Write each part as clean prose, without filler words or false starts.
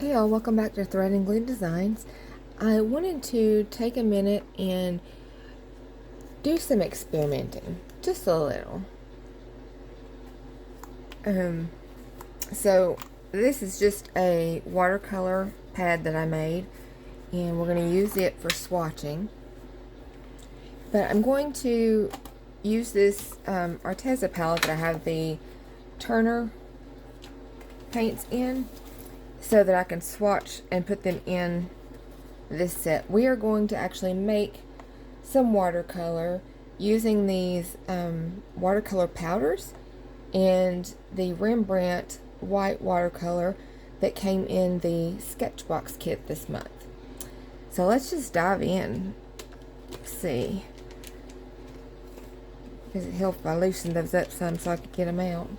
Hey all, welcome back to Thread and Glue Designs. I wanted to take a minute and do some experimenting, just a little. Um, so this is just a watercolor pad that I made, and we're going to use it for swatching. But I'm going to use this Arteza palette that I have the Turner paints in, so that I can swatch and put them in this set. We are going to actually make some watercolor using these watercolor powders and the Rembrandt white watercolor that came in the Sketchbox kit this month. So let's just dive in. Let's see. Does it help if I loosen those up some so I can get them out?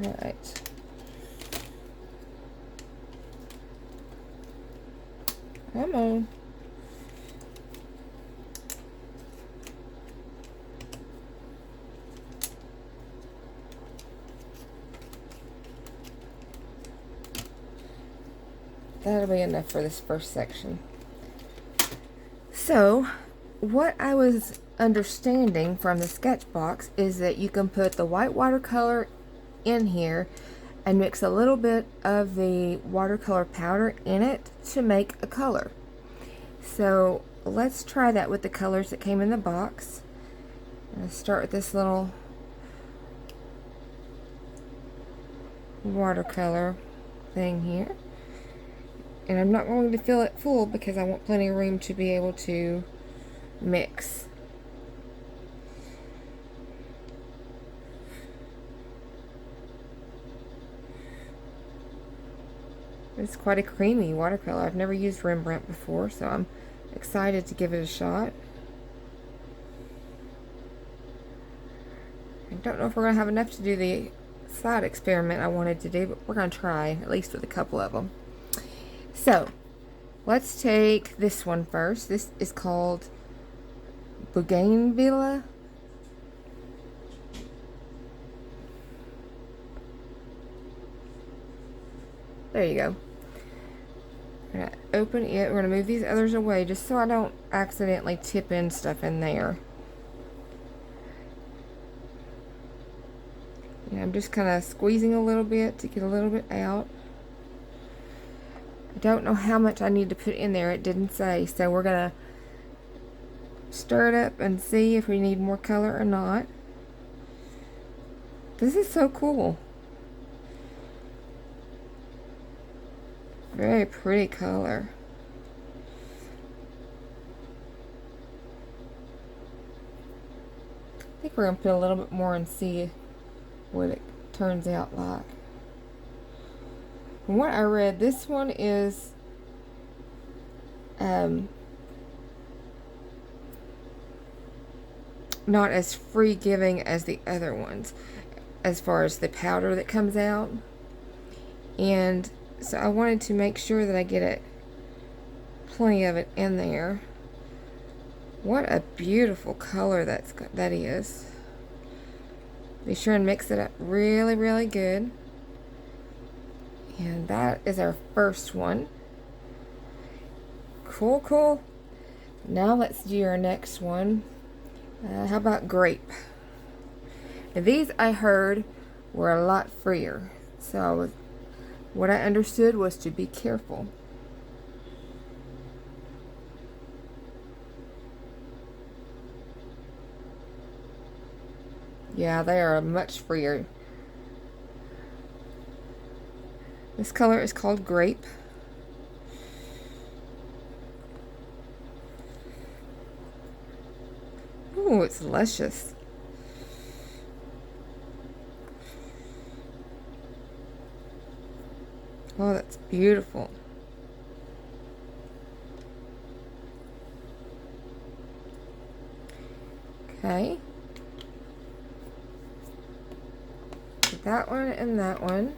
Alright. Come on. That'll be enough for this first section. So, what I was understanding from the Sketchbox is that you can put the white watercolor in here and mix a little bit of the watercolor powder in it to make a color. So let's try that with the colors that came in the box. I'm going to start with this little watercolor thing here. And I'm not going to fill it full because I want plenty of room to be able to mix. It's quite a creamy watercolor. I've never used Rembrandt before, so I'm excited to give it a shot. I don't know if we're going to have enough to do the side experiment I wanted to do, but we're going to try, at least with a couple of them. So, let's take this one first. This is called Bougainvillea. There you go. We're going to open it. We're going to move these others away just so I don't accidentally tip in stuff in there. And I'm just kind of squeezing a little bit to get a little bit out. I don't know how much I need to put in there. It didn't say. So we're going to stir it up and see if we need more color or not. This is so cool. Very pretty color. I think we're going to put a little bit more and see what it turns out like. From what I read, this one is not as free giving as the other ones as far as the powder that comes out. And so I wanted to make sure that I get it, plenty of it in there. What a beautiful color that is. Be sure and mix it up really, really good. And that is our first one. Cool, cool. Now let's do our next one. How about grape? Now these I heard were a lot freer. So what I understood was to be careful. Yeah, they are much freer. This color is called Grape. Ooh, it's luscious. Oh, that's beautiful. Okay. That one and that one.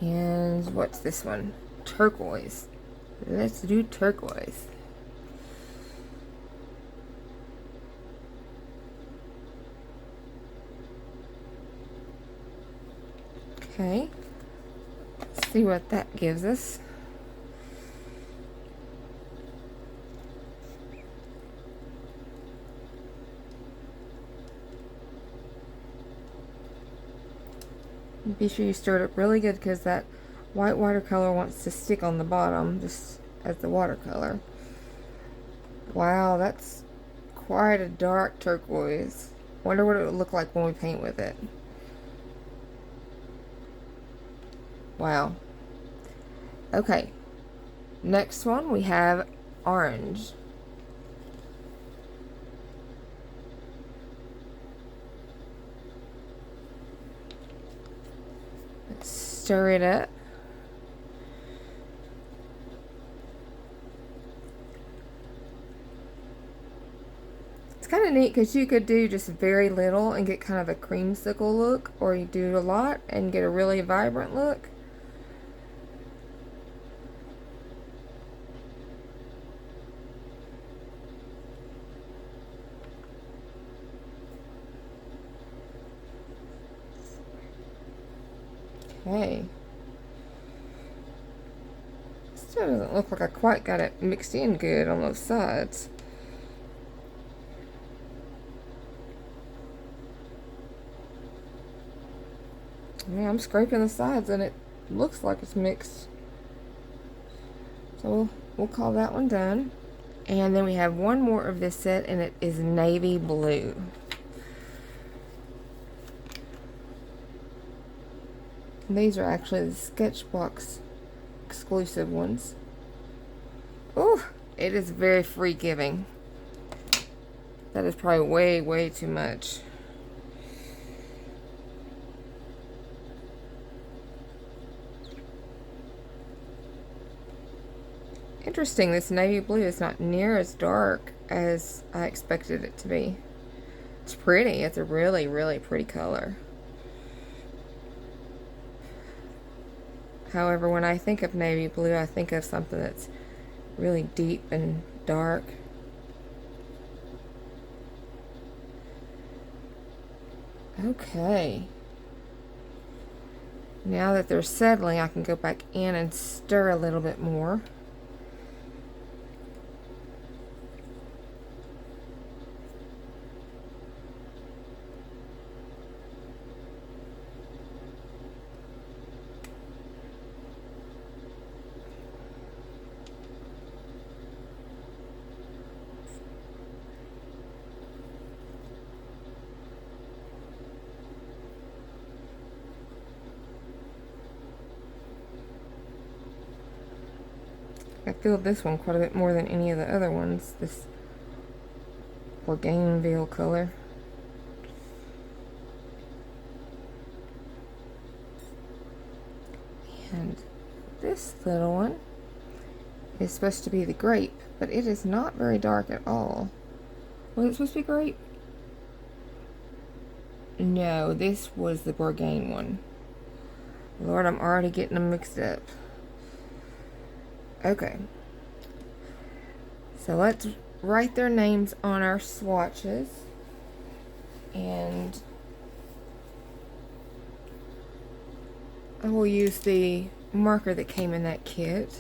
And what's this one? Turquoise. Let's do turquoise. Okay, let's see what that gives us. Be sure you stir it up really good because that white watercolor wants to stick on the bottom just as the watercolor. Wow, that's quite a dark turquoise. Wonder what it would look like when we paint with it. Wow. Okay, next one we have orange. Let's stir it up. It's kind of neat because you could do just very little and get kind of a creamsicle look, or you do a lot and get a really vibrant look. Okay. Still doesn't look like I quite got it mixed in good on those sides. Yeah, I'm scraping the sides and it looks like it's mixed. So we'll call that one done. And then we have one more of this set, and it is navy blue. And these are actually the Sketchbox exclusive ones. Oh, it is very free giving. That is probably way, way too much. Interesting, this navy blue is not near as dark as I expected it to be. It's pretty. It's a really, really pretty color. However, when I think of navy blue, I think of something that's really deep and dark. Okay. Now that they're settling, I can go back in and stir a little bit more. I feel this one quite a bit more than any of the other ones, this Bougainvillea color. And this little one is supposed to be the grape, but it is not very dark at all. Was it supposed to be grape? No, this was the Bourgain one. Lord, I'm already getting them mixed up. Okay. So let's write their names on our swatches. And I will use the marker that came in that kit.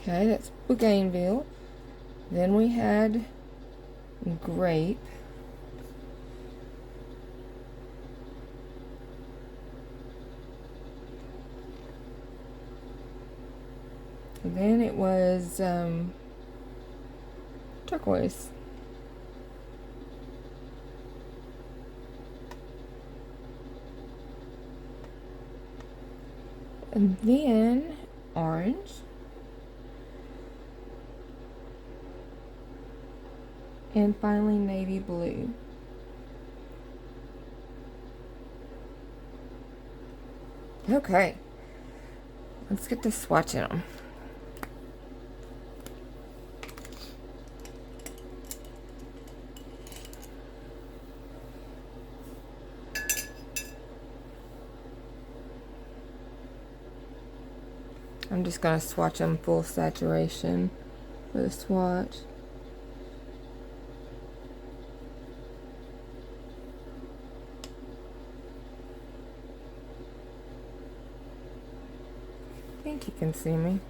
Okay, that's Bougainvillea. Then we had grape. And then it was turquoise. And then orange. And finally navy blue. Okay, let's get to swatching them. I'm just going to swatch them full saturation for the swatch. I think you can see me.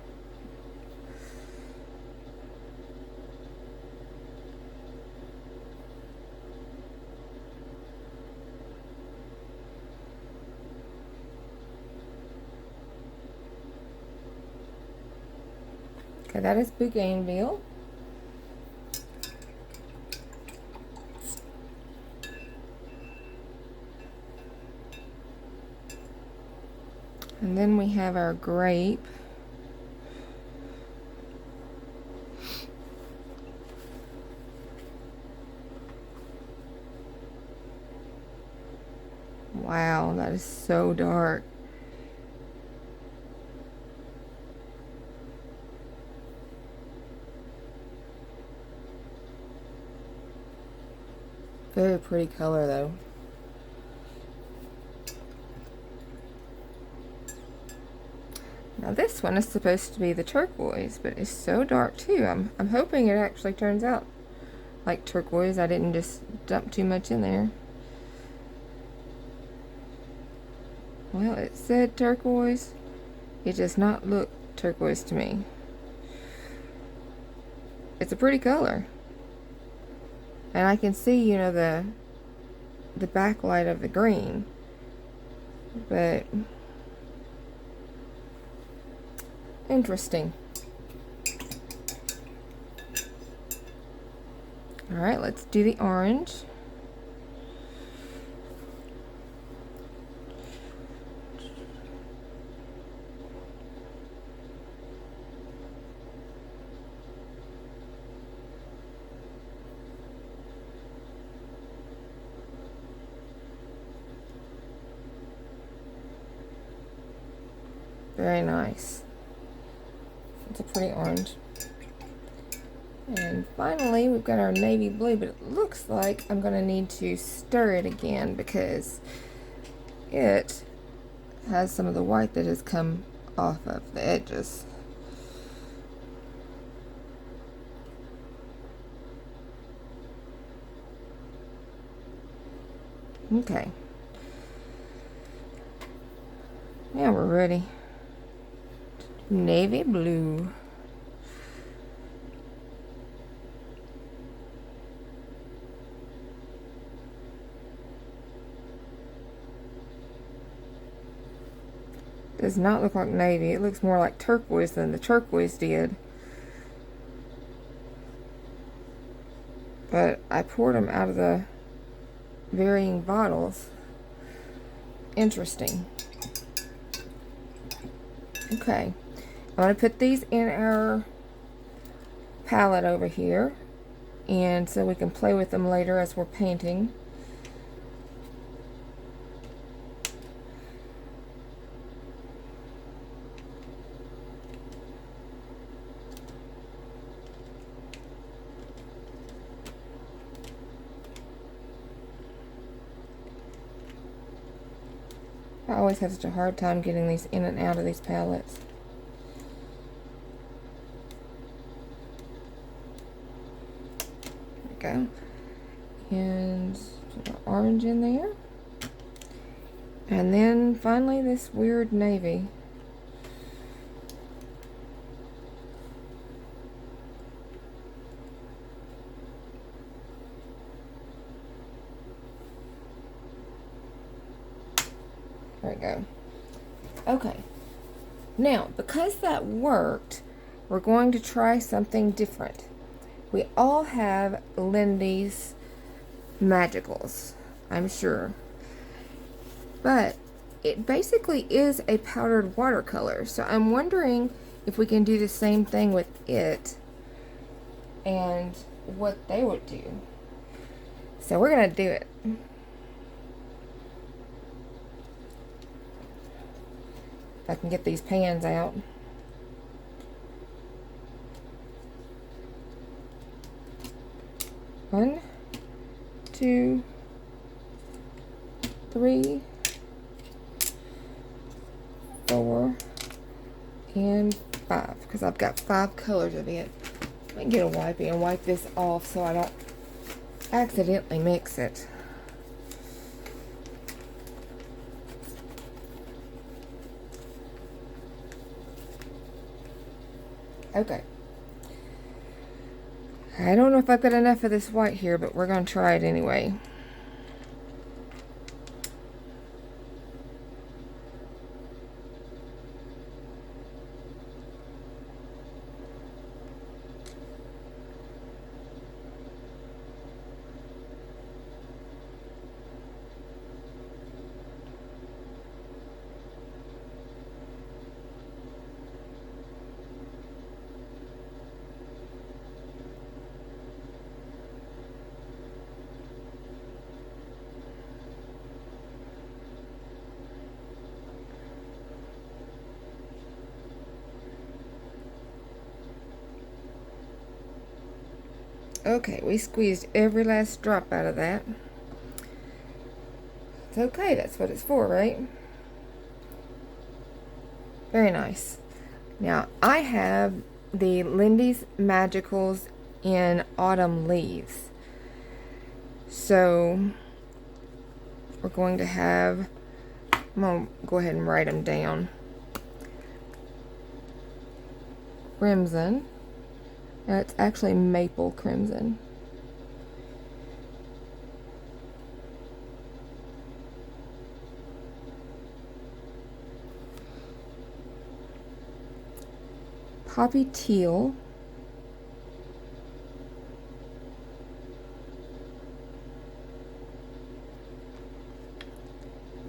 Okay, that is Bougainvillea. And then we have our grape. Wow, that is so dark. Very pretty color though. Now this one is supposed to be the turquoise, but it's so dark too. I'm hoping it actually turns out like turquoise. I didn't just dump too much in there. Well, it said turquoise. It does not look turquoise to me. It's a pretty color. And I can see, you know, the backlight of the green. But interesting. All right, let's do the orange. Very nice. It's a pretty orange. And finally, we've got our navy blue, but it looks like I'm going to need to stir it again because it has some of the white that has come off of the edges. Okay. Now we're ready. Navy blue. Does not look like navy. It looks more like turquoise than the turquoise did. But I poured them out of the varying bottles. Interesting. Okay. I'm going to put these in our palette over here, and so we can play with them later as we're painting. I always have such a hard time getting these in and out of these palettes. There we go. And put our orange in there. And then finally this weird navy. There we go. Okay. Now, because that worked, we're going to try something different. We all have Lindy's Magicals, I'm sure. But it basically is a powdered watercolor. So I'm wondering if we can do the same thing with it and what they would do. So we're going to do it. If I can get these pans out. One, two, three, 4, and 5, because I've got 5 colors of it. Let me get a wipey and wipe this off so I don't accidentally mix it. Okay. I don't know if I've got enough of this white here, but we're going to try it anyway. Okay, we squeezed every last drop out of that. It's okay, that's what it's for, right? Very nice. Now, I have the Lindy's Magicals in Autumn Leaves. So, we're going to have, I'm going to go ahead and write them down. Crimson. Now, it's actually maple crimson. Poppy teal.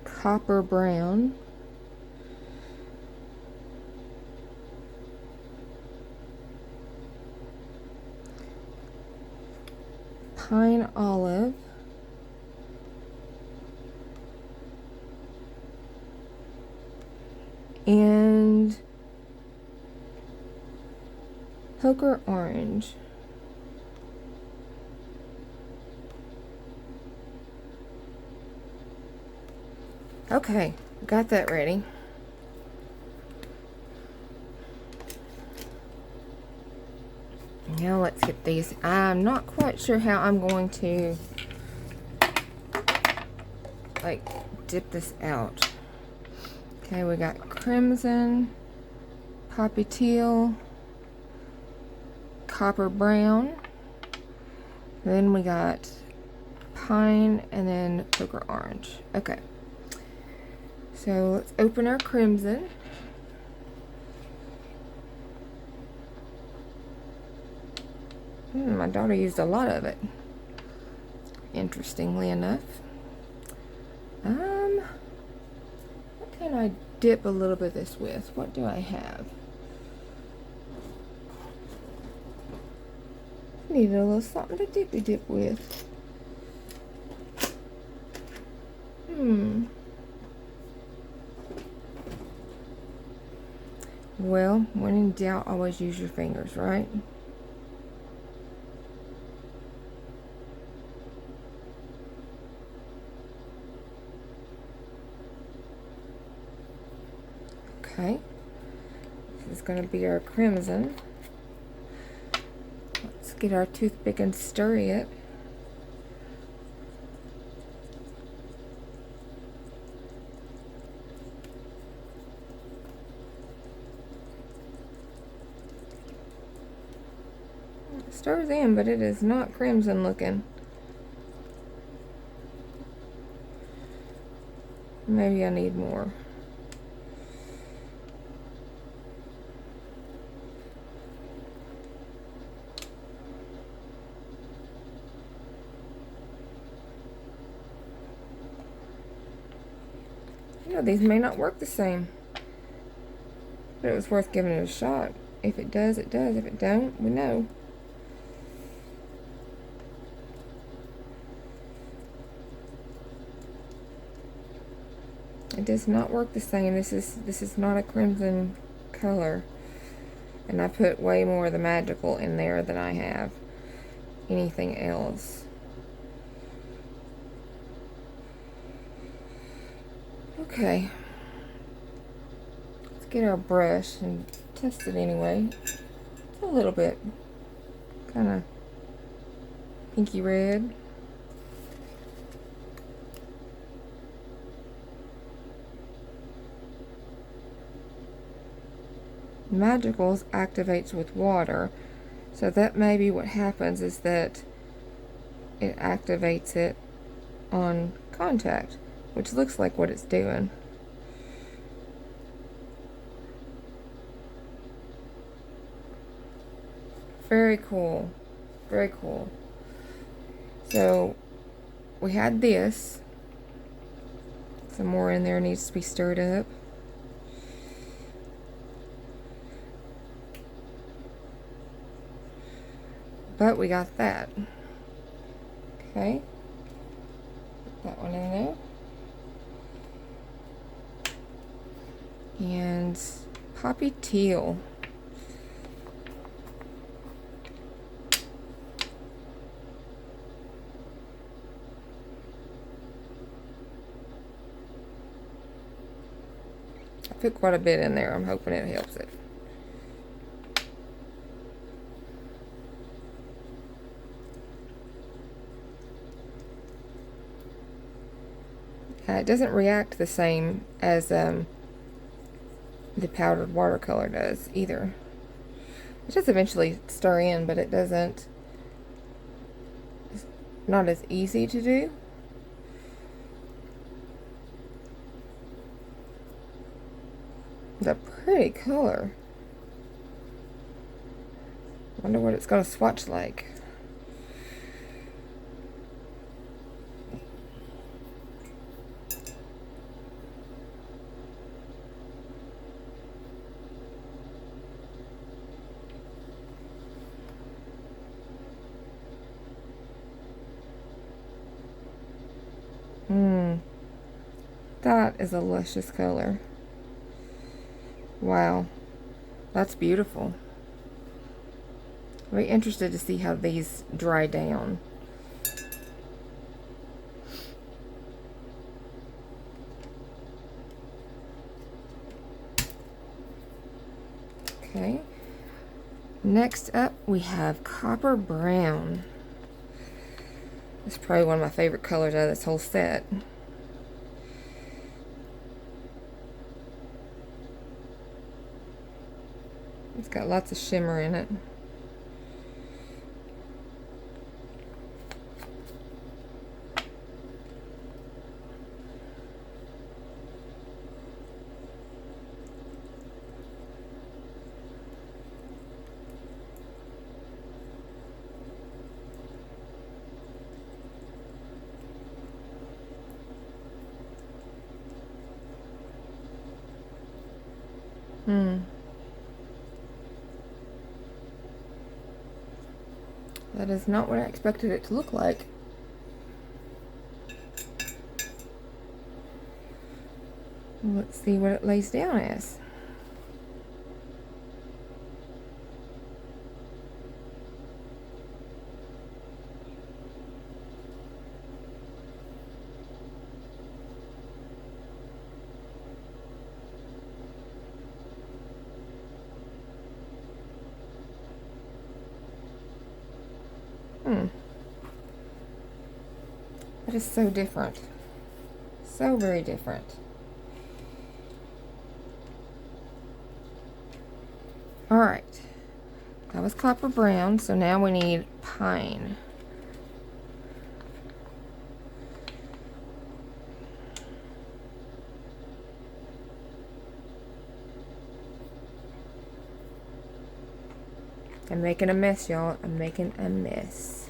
Copper brown. Pine olive. And poker orange. Okay, got that ready. Now let's get these. I'm not quite sure how I'm going to like dip this out. Okay, we got crimson, poppy teal, copper brown, then we got pine, and then poker orange. Okay, so let's open our crimson. My daughter used a lot of it, interestingly enough. What can I dip a little bit of this with? What do I have? Need a little something to dippy dip with. Well, when in doubt, always use your fingers, right? Okay, this is going to be our crimson. Let's get our toothpick and stir it. It stirs in, but it is not crimson looking. Maybe I need more. You know, these may not work the same, but it was worth giving it a shot. If it does, it does. If it don't, we know. It does not work the same. This is not a crimson color, and I put way more of the magical in there than I have anything else. Okay, let's get our brush and test it anyway. It's a little bit kind of pinky red. Magicals activates with water, so that may be what happens, is that it activates it on contact, which looks like what it's doing. Very cool. Very cool. So we had this. Some more in there needs to be stirred up. But we got that. Okay. Put that one in there. And Poppy Teal. I put quite a bit in there. I'm hoping it helps it. It doesn't react the same as the powdered watercolor does either. It does eventually stir in, but it doesn't. It's not as easy to do. It's a pretty color. Wonder what it's gonna swatch like. That is a luscious color. Wow, that's beautiful. Very interested to see how these dry down. Okay, next up we have Copper Brown. It's probably one of my favorite colors out of this whole set. It's got lots of shimmer in it. That is not what I expected it to look like. Let's see what it lays down as. That is so different. So very different. Alright. That was Copper Brown, so now we need Pine. I'm making a mess, y'all. I'm making a mess.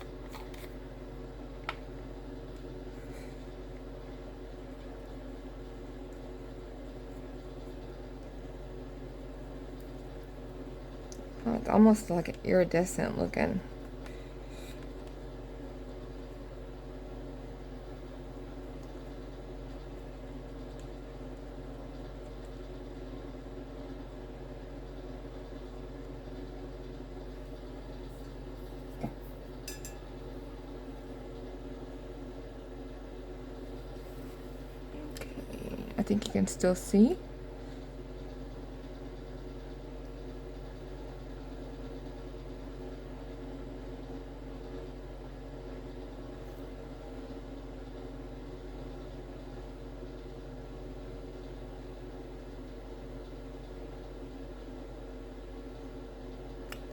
Oh, it's almost like an iridescent looking. I think you can still see.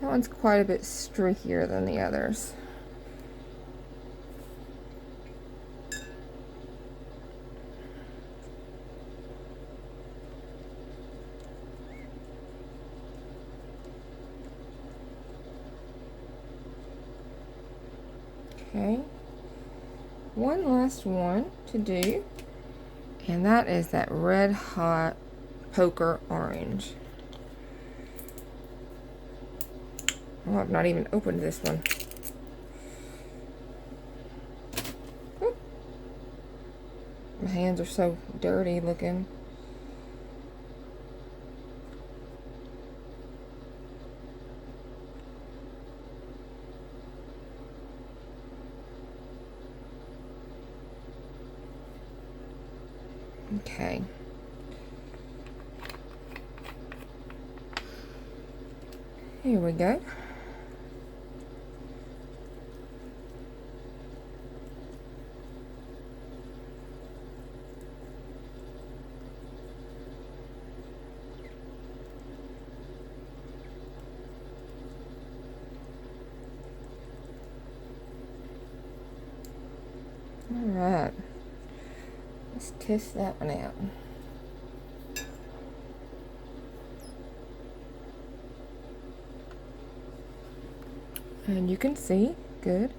That one's quite a bit streakier than the others. Okay, one last one to do, and that is that red hot poker orange. Oh, I've not even opened this one. Ooh. My hands are so dirty looking. Okay. Here we go. All right. Let's test that one out. And you can see, good.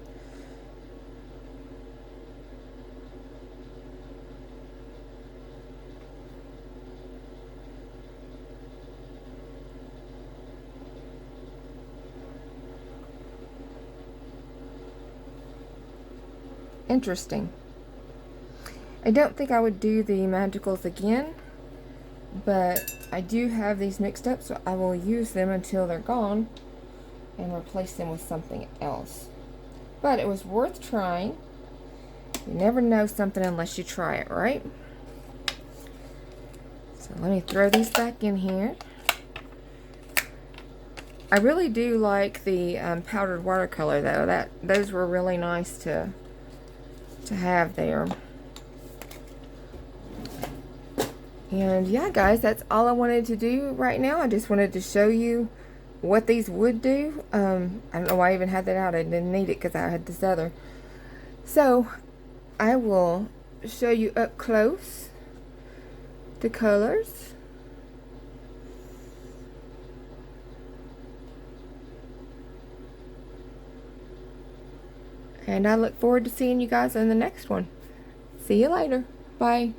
Interesting. I don't think I would do the magicals again, but I do have these mixed up, so I will use them until they're gone and replace them with something else. But it was worth trying. You never know something unless you try it, right? So let me throw these back in here. I really do like the powdered watercolor though. Those were really nice to have there. And yeah, guys, that's all I wanted to do right now. I just wanted to show you what these would do. I don't know why I even had that out. I didn't need it because I had this other. So I will show you up close the colors. And I look forward to seeing you guys in the next one. See you later. Bye.